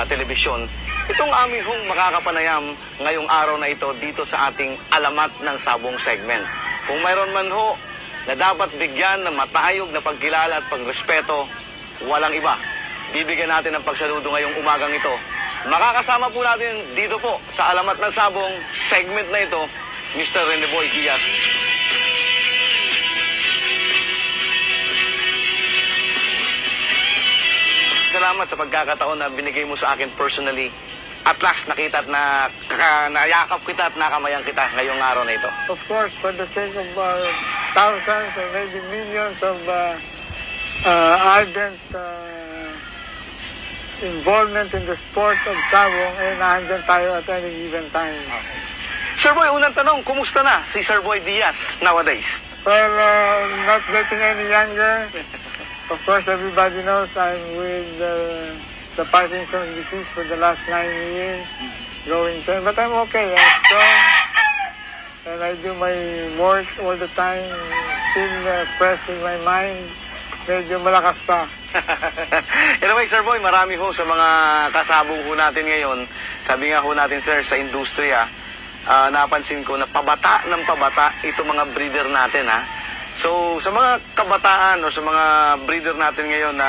telebisyon, itong aming hong makakapanayam ngayong araw na ito dito sa ating Alamat ng Sabong segment. Kung mayroon man ho na dapat bigyan ng matayog na pagkilala at pagrespeto, walang iba. Bibigyan natin ng pagsaludo ngayong umagang ito. Makakasama po natin dito po sa Alamat ng Sabong segment na ito, Mr. Rene Boy Diaz. Salamat sa pagkakataon na binigay mo sa akin personally. At last, nakita at nayakap kita at nakamayang kita ngayong araw na ito. Of course, for the sake of thousands or maybe millions of ardent involvement in the sport of sabong, naandyan tayo at any given time. Okay. Sir Boy, unang tanong, kumusta na si Sir Boy Diaz nowadays? Well, not getting any younger. Of course, everybody knows I'm with the Parkinson's disease for the last 9 years, going 10. But I'm okay, I'm strong, and I do my work all the time, still fresh in my mind. Medyo malakas pa. Anyway, Sir Boy, marami ho sa mga kasabong ho natin ngayon. Sabi nga ho natin, sir, sa industriya, napansin ko na pabata ng pabata itong mga breeder natin, ha? So, sa mga kabataan o sa mga breeder natin ngayon na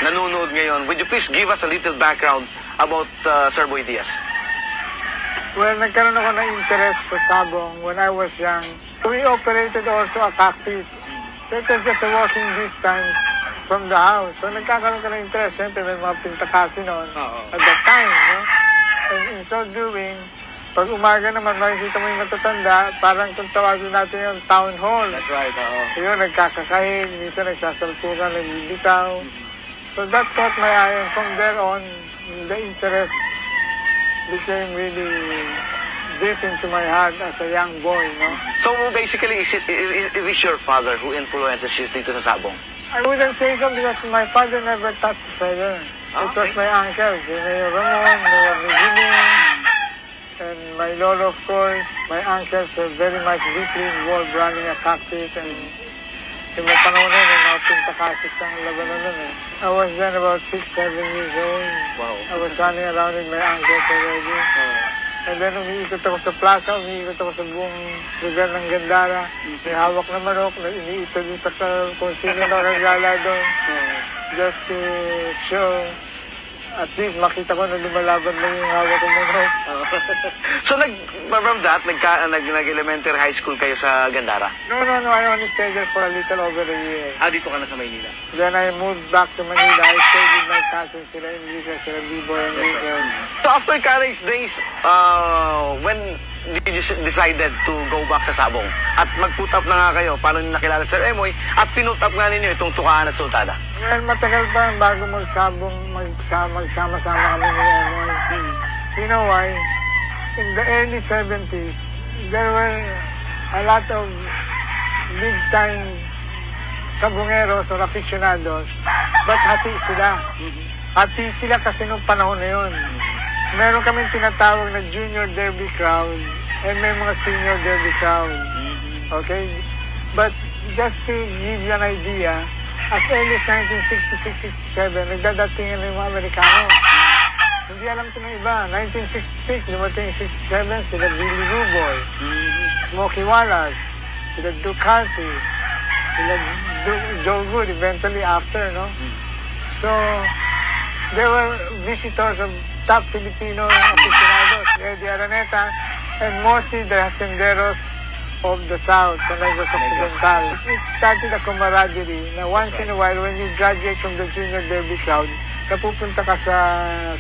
nanonood ngayon, would you please give us a little background about Sir Boy Diaz? Well, nagkaroon ako ng interest sa sabong when I was young. We operated also a cockpit. So, it was just a walking distance from the house. So, nagkakaroon ka ng interest. Siyempre, may mga pintakasi noon at that time, no? And in so doing, pag umaga naman, makikita mo yung matatanda, parang kung tawagin natin yung town hall. That's right, oo. Yun, nagkakakain, minsan nagsasalpukan, nagbibitaw. So that caught my eye, and from there on, the interest became really deep into my heart as a young boy, no? So basically, it is your father who influences you dito sa sabong? I wouldn't say so because my father never touched a feather. It was my uncles, Mayor Ramon, Mayor Regine, and my lolo, of course. My uncles were very much deeply involved running a cockpit, and yung may panahon na yung mga pintakasis ng labanan nun eh. I was then about 6, 7 years old. Wow. I was running around with my uncles already. And then umiikot ako sa plaza, umiikot ako sa buong lugar ng Gandara. May hawak na manok, iniitsa din sa kung sino nakagala doon. Just to show, at least makita ko na lumalaban lang yung hawak ng manok. So from that, nag-elementary high school kayo sa Gandara? No, I only stayed there for a little over a year. Dito ka na sa Maynila? Then I moved back to Manila. I stayed with my cousins, sila Enrique, sila Biboy, Enrique. So after college days, when did you decided to go back sa sabong? At mag-put up na nga kayo, paano nyo nakilala Sir Emoy, at pinut up nga ninyo itong Tukaan at Sultada? Well, matagal pa bago magsabong, magsama-sama kami ni Emoy. You know why? In the early 70s, there were a lot of big-time sabongeros or aficionados, but hati sila. Hati sila kasi nung panahon na yun. Meron kaming tinatawag na junior derby crowd and may mga senior derby crowd. Okay? But just to give you an idea, as early as 1966-67, nagdadatingan ng mga Amerikano. Hindi alam ito ng iba. 1966, dumating 67, sila Billy Ruboy, Smokey Wallace, sila Duke Halsey, sila Joe Good, eventually after, no? So, there were visitors of top Filipino aficionados, Eddie Araneta, and mostly the hacenderos of the South, sa Negros Occidental. It started a camaraderie na once in a while, when you graduate from the junior derby crowd, napupunta ka sa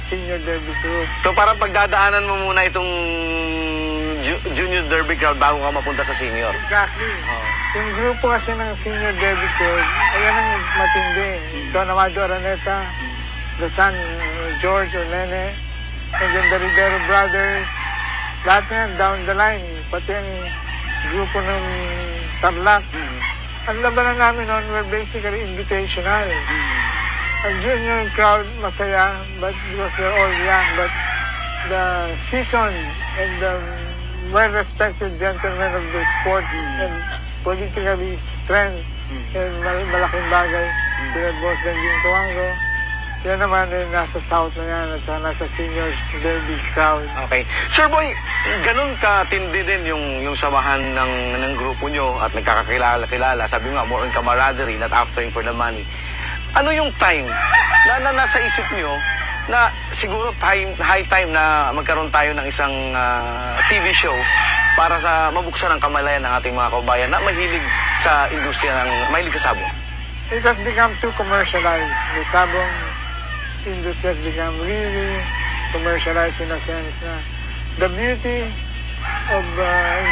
senior derby group. So parang pagdadaanan mo muna itong junior derby crowd bago ka mapunta sa senior? Exactly. Yung grupo kasi ng senior derby crowd, ayan ang matindi. Don Amado Araneta, the son, George or Nene, and then the Rivero brothers, lahat na yan, down the line, pati ang grupo ng Tarlac. Ang labanan namin noon were basically invitational. Ang junior crowd, masaya, but because they're all young, but the seasoned and the well-respected gentlemen of the sports and politically strength and malaking bagay, sila Boss Benjing Tuango, Yan naman nasa South na yan at saka nasa seniors, very big crowd. Okay. Sir Boy, ganun katindi din yung samahan ng grupo nyo at nagkakakilala-kilala. Sabi nga, more on camaraderie, not after for the money. Ano yung time na nasa isip nyo na siguro high time na magkaroon tayo ng isang TV show para sa mabuksan ang kamalayan ng ating mga kababayan na mahilig sa industriya mahilig sa sabong? It has become too commercialized. The sabong industry has become really commercialized in a sense na the beauty of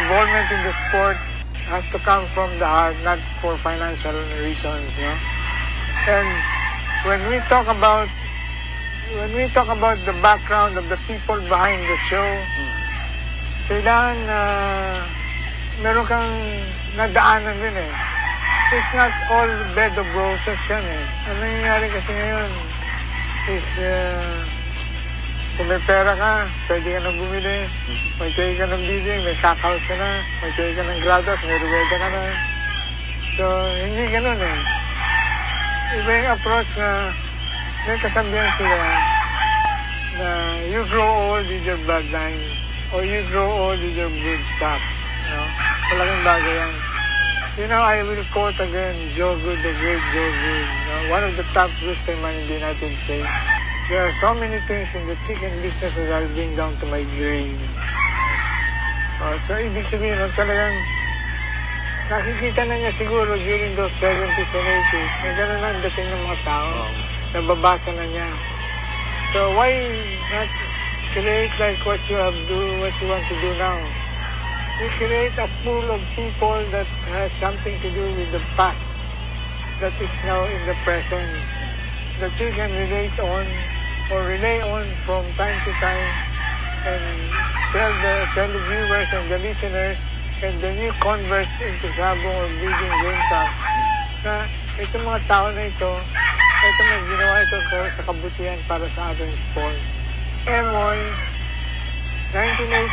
involvement in the sport has to come from the heart, not for financial reasons, you know. And when we talk about the background of the people behind the show, kailangan meron kang nadaanan din eh. It's not all bed of roses yan eh. Ang nangyayari kasi ngayon is kung may pera ka, pwede ka nang bumili, may kaya ka ng bidding, may kakaos ka na, may kaya ka ng grados, may ruweda ka na. So, hindi ganun eh. Iba yung approach na may kasabihan sila na you grow old with your bloodline or you grow old with your good stuff. You know? Malaking bagay yan. You know, I will quote again Joe Good, the great Joe Good. You know, one of the top businessmen in the United States. There are so many things in the chicken business that I'll bring down to my grave. So, ibig sabihin, talagang nakikita na niya siguro during those 70s and 80s na gano'n ang dating ng mga tao. Nababasa na niya. So, why not create like what you want to do now? We create a pool of people that has something to do with the past that is now in the present, that you can relate on or rely on from time to time and tell the viewers and the listeners and the new converts into sabong or breeding game talk na itong mga tao na ito ginawa ito sa kabutihan para sa ating sport. Emoy, 1988,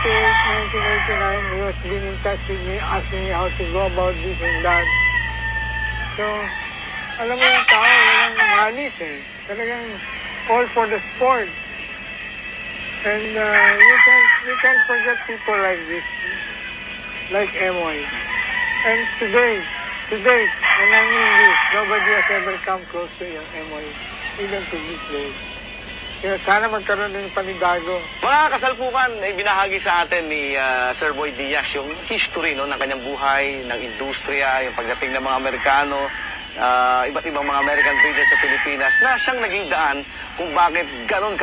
1989, he was been in touch with me, asking me how to go about this and that. So, alam mo yung tao, walang malis eh. Talagang all for the sport. And you can't forget people like this, like Emoy. And today, and I mean this, nobody has ever come close to Emoy, even to this day. Kaya sana magkaroon din ng panibago. Mga kasalpukan, binahagi sa atin ni Sir Boy Diaz yung history no, ng kanyang buhay, ng industriya, yung pagdating ng mga Amerikano, iba't ibang mga American breeders sa Pilipinas na siyang naging daan kung bakit ganon